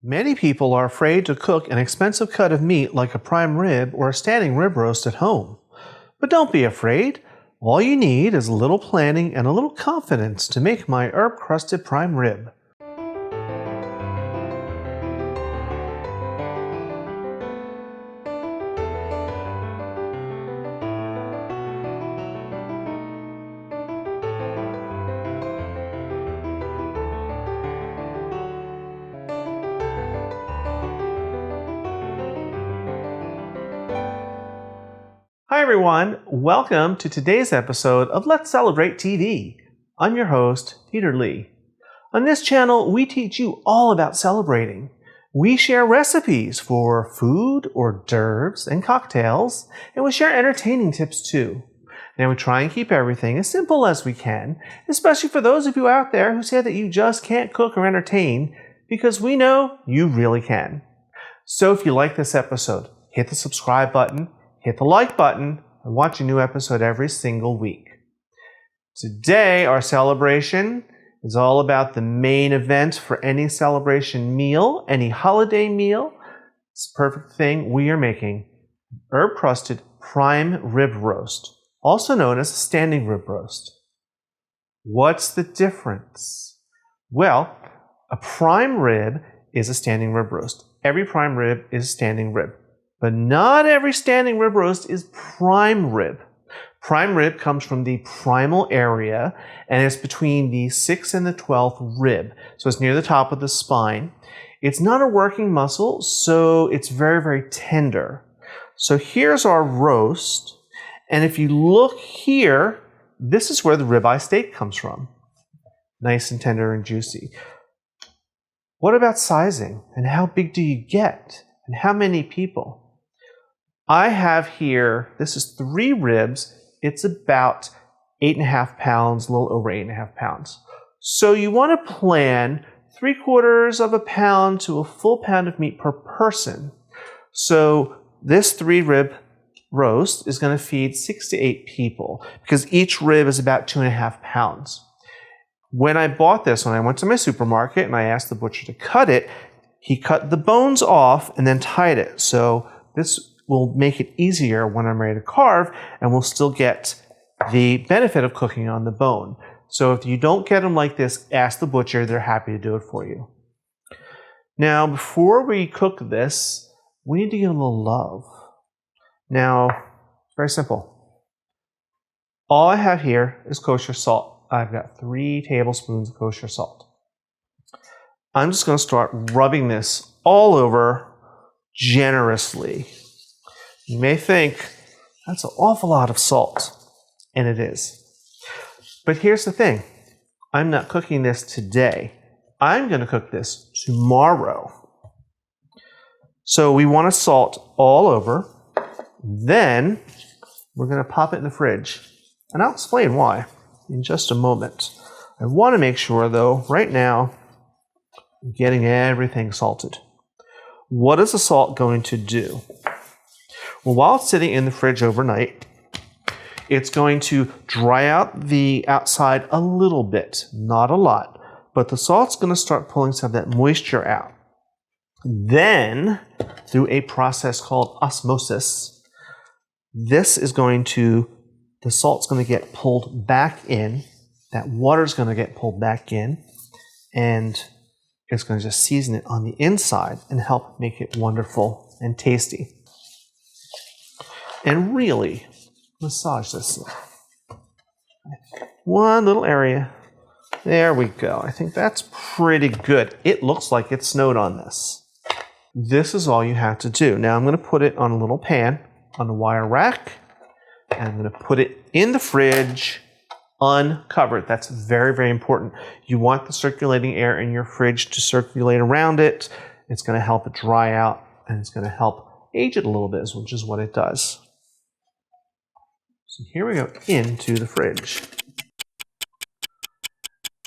Many people are afraid to cook an expensive cut of meat like a prime rib or a standing rib roast at home. But don't be afraid. All you need is a little planning and a little confidence to make my herb-crusted prime rib. Hi everyone, welcome to today's episode of Let's Celebrate TV. I'm your host, Peter Lee. On this channel, we teach you all about celebrating. We share recipes for food, hors d'oeuvres, and cocktails, and we share entertaining tips too. And we try and keep everything as simple as we can, especially for those of you out there who say that you just can't cook or entertain, because we know you really can. So if you like this episode, hit the subscribe button, hit the like button, and watch a new episode every single week. Today, our celebration is all about the main event for any celebration meal, any holiday meal. It's the perfect thing. We are making herb-crusted prime rib roast, also known as a standing rib roast. What's the difference? Well, a prime rib is a standing rib roast. Every prime rib is a standing rib. But not every standing rib roast is prime rib. Prime rib comes from the primal area, and it's between the 6th and the 12th rib. So it's near the top of the spine. It's not a working muscle, so it's very, very tender. So here's our roast, and if you look here, this is where the ribeye steak comes from. Nice and tender and juicy. What about sizing? And how big do you get? And how many people? I have here, this is 3 ribs. It's about 8.5 pounds, a little over 8.5 pounds. So you want to plan 3/4 of a pound to a full pound of meat per person. So this 3 rib roast is going to feed 6 to 8 people because each rib is about 2.5 pounds. When I bought this, when I went to my supermarket and I asked the butcher to cut it, he cut the bones off and then tied it. So this will make it easier when I'm ready to carve, and we'll still get the benefit of cooking on the bone. So if you don't get them like this, ask the butcher. They're happy to do it for you. Now, before we cook this, we need to give it a little love. Now, it's very simple. All I have here is kosher salt. I've got 3 tablespoons of kosher salt. I'm just going to start rubbing this all over generously. You may think, that's an awful lot of salt, and it is. But here's the thing. I'm not cooking this today. I'm going to cook this tomorrow. So we want to salt all over. Then we're going to pop it in the fridge. And I'll explain why in just a moment. I want to make sure, though, right now, I'm getting everything salted. What is the salt going to do? Well, while it's sitting in the fridge overnight, it's going to dry out the outside a little bit, not a lot, but the salt's going to start pulling some of that moisture out. Then, through a process called osmosis, the salt's going to get pulled back in, that water's going to get pulled back in, and it's going to just season it on the inside and help make it wonderful and tasty. And really massage this. One little area. There we go. I think that's pretty good. It looks like it snowed on this. This is all you have to do. Now I'm going to put it on a little pan on a wire rack. And I'm going to put it in the fridge uncovered. That's very, very important. You want the circulating air in your fridge to circulate around it. It's going to help it dry out, and it's going to help age it a little bit, which is what it does. So here we go into the fridge.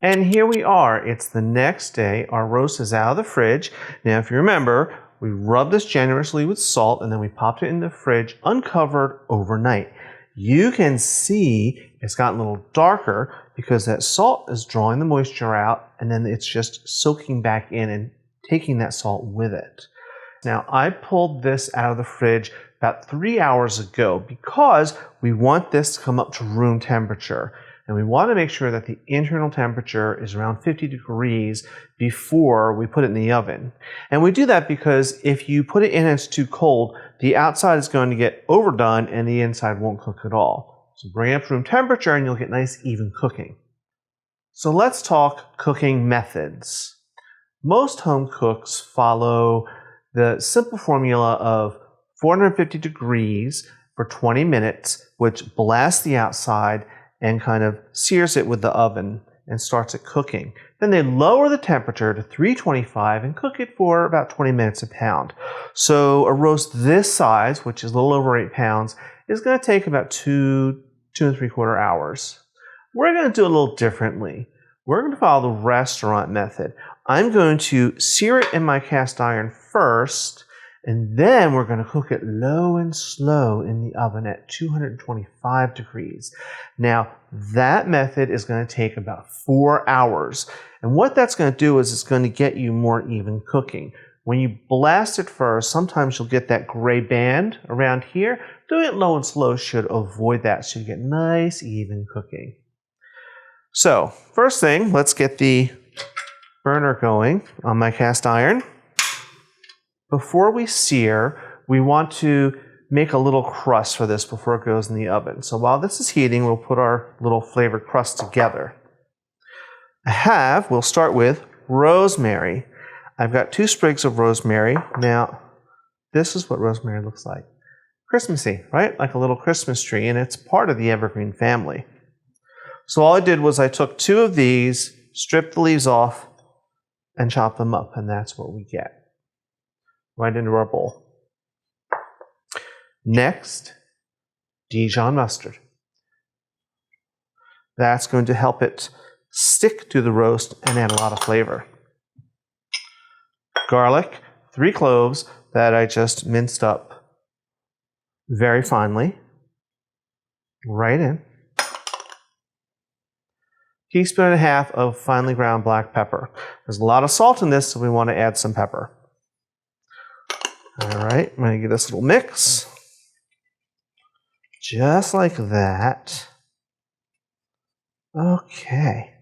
And here we are. It's the next day. Our roast is out of the fridge. Now, if you remember, we rubbed this generously with salt, and then we popped it in the fridge uncovered overnight. You can see it's gotten a little darker because that salt is drawing the moisture out, and then it's just soaking back in and taking that salt with it. Now, I pulled this out of the fridge about 3 hours ago because we want this to come up to room temperature. And we want to make sure that the internal temperature is around 50 degrees before we put it in the oven. And we do that because if you put it in and it's too cold, the outside is going to get overdone and the inside won't cook at all. So bring it up to room temperature and you'll get nice even cooking. So let's talk cooking methods. Most home cooks follow the simple formula of 450 degrees for 20 minutes, which blasts the outside and kind of sears it with the oven and starts it cooking. Then they lower the temperature to 325 and cook it for about 20 minutes a pound. So a roast this size, which is a little over 8 pounds, is going to take about 2 3/4 hours. We're going to do it a little differently. We're going to follow the restaurant method. I'm going to sear it in my cast iron first, and then we're going to cook it low and slow in the oven at 225 degrees. Now, that method is going to take about 4 hours. And what that's going to do is it's going to get you more even cooking. When you blast it first, sometimes you'll get that gray band around here. Doing it low and slow should avoid that, so you get nice, even cooking. So, first thing, let's get the burner going on my cast iron. Before we sear, we want to make a little crust for this before it goes in the oven. So while this is heating, we'll put our little flavored crust together. We'll start with rosemary. I've got 2 sprigs of rosemary. Now, this is what rosemary looks like. Christmassy, right? Like a little Christmas tree, and it's part of the evergreen family. So all I did was I took 2 of these, stripped the leaves off, and chopped them up, and that's what we get. Right into our bowl. Next, Dijon mustard. That's going to help it stick to the roast and add a lot of flavor. Garlic, 3 cloves that I just minced up very finely. Right in. 1.5 teaspoons of finely ground black pepper. There's a lot of salt in this, so we want to add some pepper. All right, I'm going to give this a little mix. Just like that. Okay.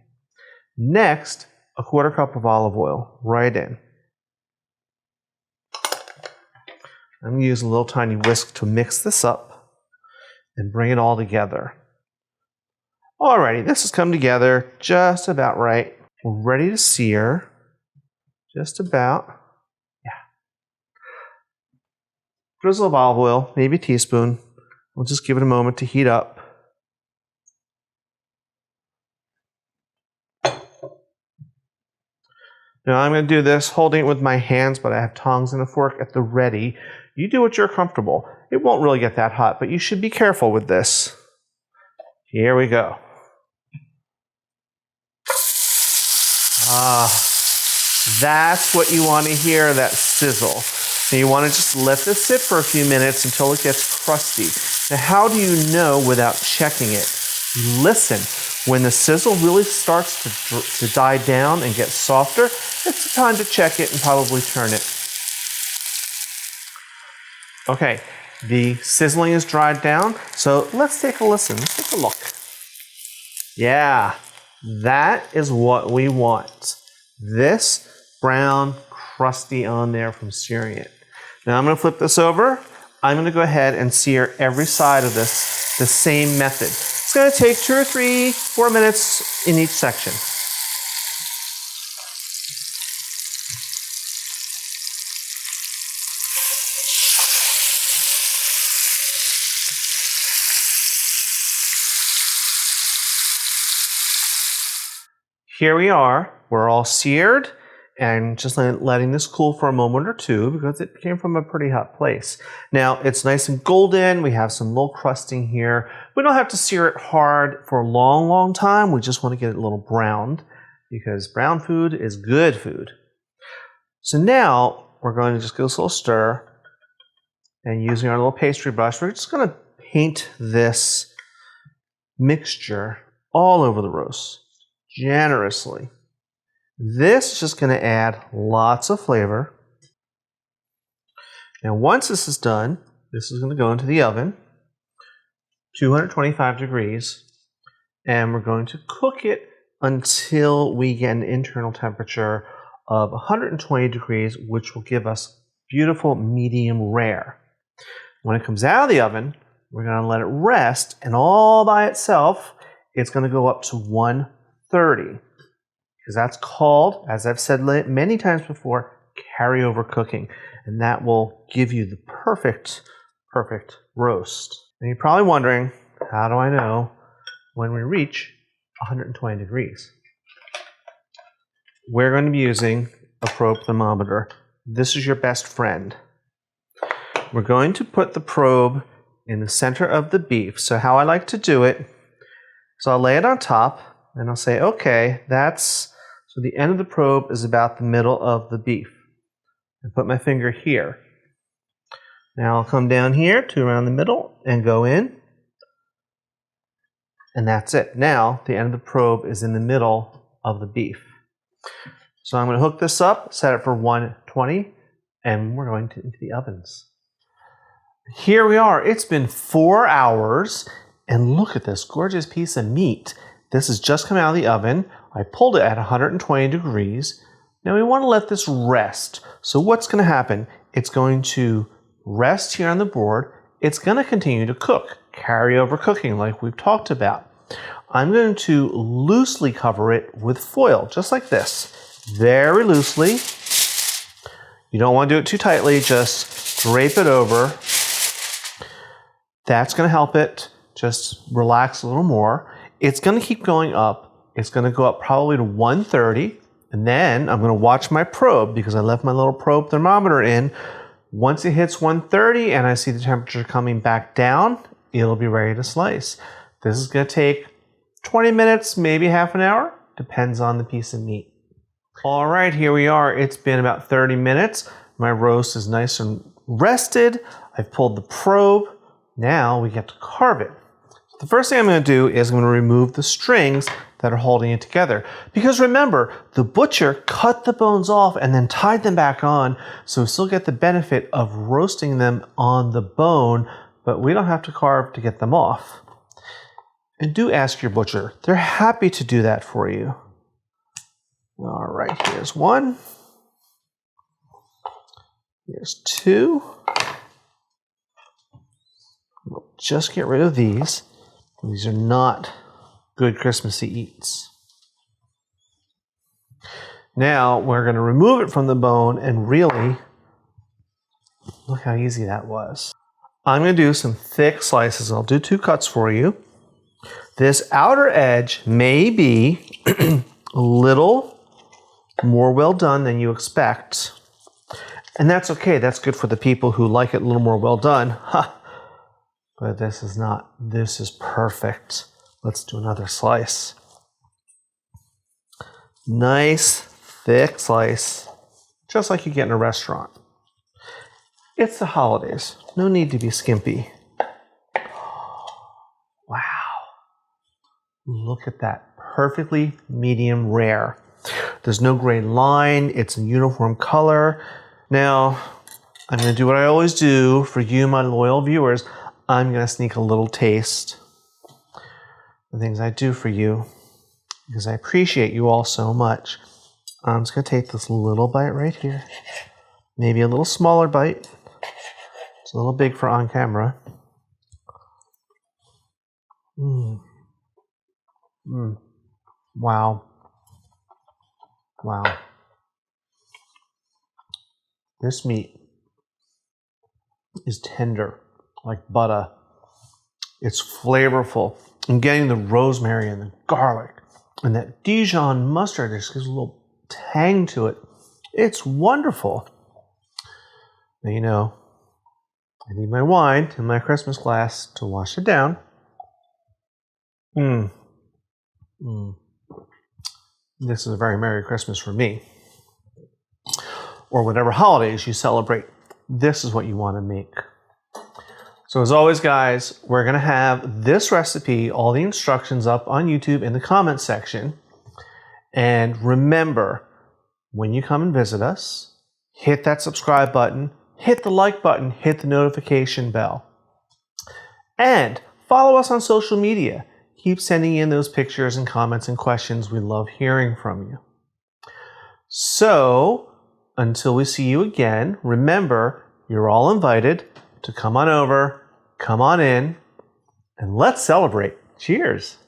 Next, a 1/4 cup of olive oil, right in. I'm going to use a little tiny whisk to mix this up and bring it all together. Alrighty, this has come together just about right. We're ready to sear. Just about. Drizzle of olive oil, maybe a teaspoon. We'll just give it a moment to heat up. Now I'm going to do this holding it with my hands, but I have tongs and a fork at the ready. You do what you're comfortable. It won't really get that hot, but you should be careful with this. Here we go. That's what you want to hear, that sizzle. And you want to just let this sit for a few minutes until it gets crusty. Now, how do you know without checking it? You listen. When the sizzle really starts to die down and get softer, it's the time to check it and probably turn it. Okay, the sizzling is dried down, so let's take a listen. Let's take a look. Yeah, that is what we want. This brown, crusty on there from searing it. Now I'm going to flip this over. I'm going to go ahead and sear every side of this the same method. It's going to take 2 or 3, 4 minutes in each section. Here we are. We're all seared. And just letting this cool for a moment or two because it came from a pretty hot place. Now, it's nice and golden. We have some little crusting here. We don't have to sear it hard for a long, long time. We just want to get it a little browned because brown food is good food. So now we're going to just give this a little stir. And using our little pastry brush, we're just going to paint this mixture all over the roast, generously. This is just going to add lots of flavor. And once this is done, this is going to go into the oven, 225 degrees, and we're going to cook it until we get an internal temperature of 120 degrees, which will give us beautiful medium rare. When it comes out of the oven, we're going to let it rest, and all by itself, it's going to go up to 130. Because that's called, as I've said many times before, carryover cooking. And that will give you the perfect roast. And you're probably wondering, how do I know when we reach 120 degrees? We're going to be using a probe thermometer. This is your best friend. We're going to put the probe in the center of the beef. So how I like to do it, so I'll lay it on top and I'll say, okay, so the end of the probe is about the middle of the beef. And put my finger here. Now I'll come down here to around the middle and go in. And that's it. Now the end of the probe is in the middle of the beef. So I'm going to hook this up, set it for 120, and we're going into the ovens. Here we are. It's been 4 hours, and look at this gorgeous piece of meat. This has just come out of the oven. I pulled it at 120 degrees. Now we want to let this rest. So what's going to happen? It's going to rest here on the board. It's going to continue to cook, carryover cooking like we've talked about. I'm going to loosely cover it with foil, just like this. Very loosely. You don't want to do it too tightly, just drape it over. That's going to help it just relax a little more. It's going to keep going up. It's going to go up probably to 130. And then I'm going to watch my probe because I left my little probe thermometer in. Once it hits 130 and I see the temperature coming back down, it'll be ready to slice. This is going to take 20 minutes, maybe half an hour. Depends on the piece of meat. All right, here we are. It's been about 30 minutes. My roast is nice and rested. I've pulled the probe. Now we get to carve it. The first thing I'm going to do is I'm going to remove the strings that are holding it together. Because remember, the butcher cut the bones off and then tied them back on, so we still get the benefit of roasting them on the bone, but we don't have to carve to get them off. And do ask your butcher. They're happy to do that for you. All right, here's one. Here's two. We'll just get rid of these. These are not good Christmassy eats. Now we're going to remove it from the bone and really, look how easy that was. I'm going to do some thick slices. I'll do 2 cuts for you. This outer edge may be a little more well done than you expect. And that's okay. That's good for the people who like it a little more well done. But this is not. This is perfect. Let's do another slice. Nice, thick slice, just like you get in a restaurant. It's the holidays. No need to be skimpy. Wow. Look at that. Perfectly medium rare. There's no gray line. It's a uniform color. Now, I'm going to do what I always do for you, my loyal viewers. I'm going to sneak a little taste. The things I do for you, because I appreciate you all so much. I'm just going to take this little bite right here. Maybe a little smaller bite. It's a little big for on camera. Wow. Wow. This meat is tender, like butter. It's flavorful. I'm getting the rosemary and the garlic and that Dijon mustard just gives a little tang to it. It's wonderful. Now, you know, I need my wine in my Christmas glass to wash it down. This is a very Merry Christmas for me. Or whatever holidays you celebrate, this is what you want to make. So as always, guys, we're going to have this recipe, all the instructions up on YouTube in the comments section. And remember, when you come and visit us, hit that subscribe button, hit the like button, hit the notification bell. And follow us on social media. Keep sending in those pictures and comments and questions. We love hearing from you. So, until we see you again, remember, you're all invited to come on over, come on in, and let's celebrate. Cheers.